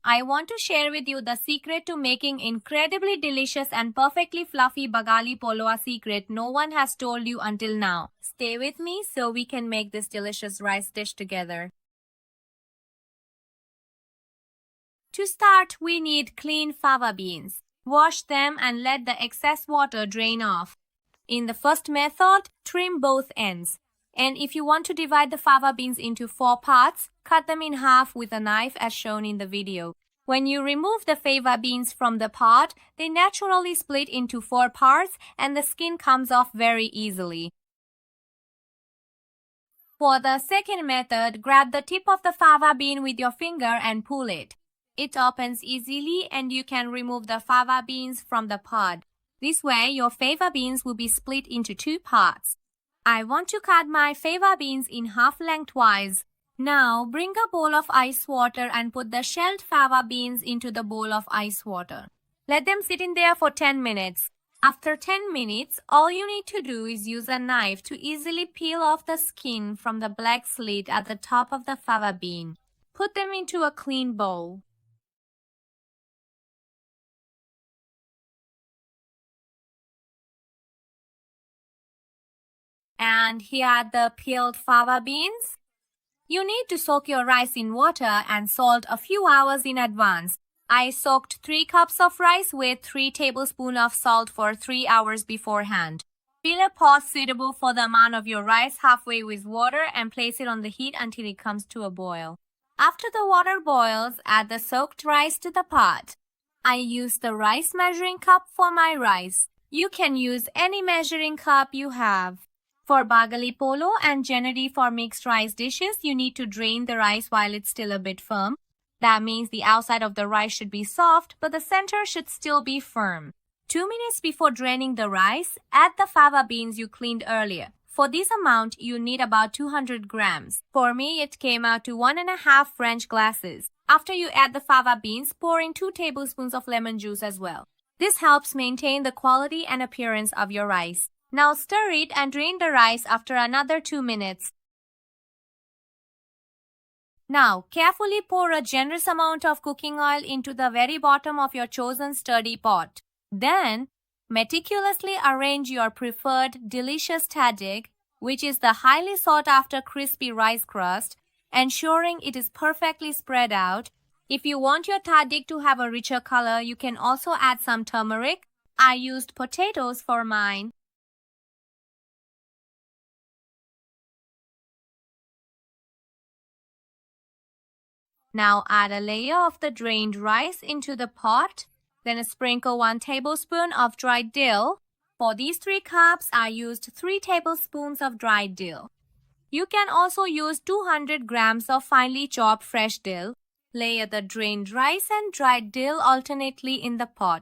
I want to share with you the secret to making incredibly delicious and perfectly fluffy Baghali Polo, a secret no one has told you until now. Stay with me so we can make this delicious rice dish together. To start, we need clean fava beans. Wash them and let the excess water drain off. In the first method, trim both ends. And if you want to divide the fava beans into 4 parts, cut them in half with a knife as shown in the video. When you remove the fava beans from the pot, they naturally split into 4 parts and the skin comes off very easily. For the second method, grab the tip of the fava bean with your finger and pull it. It opens easily and you can remove the fava beans from the pod. This way, your fava beans will be split into 2 parts. I want to cut my fava beans in half lengthwise. Now, bring a bowl of ice water and put the shelled fava beans into the bowl of ice water. Let them sit in there for 10 minutes. After 10 minutes, all you need to do is use a knife to easily peel off the skin from the black slit at the top of the fava bean. Put them into a clean bowl. And here are the peeled fava beans. You need to soak your rice in water and salt a few hours in advance. I soaked 3 cups of rice with 3 tablespoons of salt for 3 hours beforehand. Fill a pot suitable for the amount of your rice halfway with water and place it on the heat until it comes to a boil. After the water boils, add the soaked rice to the pot. I used the rice measuring cup for my rice. You can use any measuring cup you have. For Baghali Polo and generally for mixed rice dishes, you need to drain the rice while it's still a bit firm. That means the outside of the rice should be soft, but the center should still be firm. 2 minutes before draining the rice, add the fava beans you cleaned earlier. For this amount, you need about 200 grams. For me, it came out to 1.5 French glasses. After you add the fava beans, pour in 2 tablespoons of lemon juice as well. This helps maintain the quality and appearance of your rice. Now stir it and drain the rice after another 2 minutes. Now, carefully pour a generous amount of cooking oil into the very bottom of your chosen sturdy pot. Then, meticulously arrange your preferred delicious tahdig, which is the highly sought-after crispy rice crust, ensuring it is perfectly spread out. If you want your tahdig to have a richer color, you can also add some turmeric. I used potatoes for mine. Now add a layer of the drained rice into the pot. Then sprinkle 1 tablespoon of dried dill. For these 3 cups, I used 3 tablespoons of dried dill. You can also use 200 grams of finely chopped fresh dill. Layer the drained rice and dried dill alternately in the pot.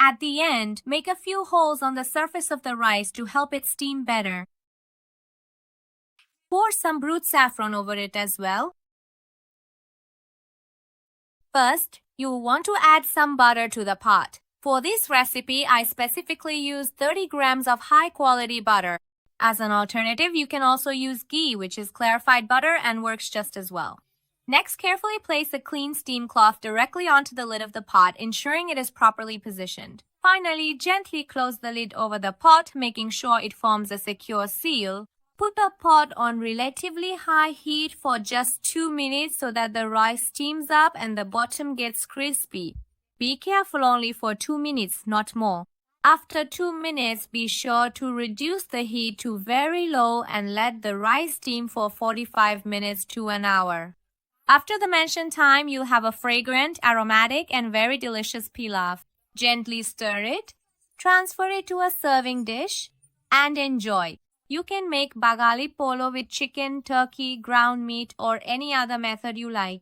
At the end, make a few holes on the surface of the rice to help it steam better. Pour some brute saffron over it as well. First, you want to add some butter to the pot. For this recipe, I specifically used 30 grams of high-quality butter. As an alternative, you can also use ghee, which is clarified butter and works just as well. Next, carefully place a clean steam cloth directly onto the lid of the pot, ensuring it is properly positioned. Finally, gently close the lid over the pot, making sure it forms a secure seal. Put the pot on relatively high heat for just 2 minutes so that the rice steams up and the bottom gets crispy. Be careful only for 2 minutes, not more. After 2 minutes, be sure to reduce the heat to very low and let the rice steam for 45 minutes to an hour. After the mentioned time, you'll have a fragrant, aromatic, and very delicious pilaf. Gently stir it, transfer it to a serving dish, and enjoy. You can make Baghali Polo with chicken, turkey, ground meat, or any other method you like.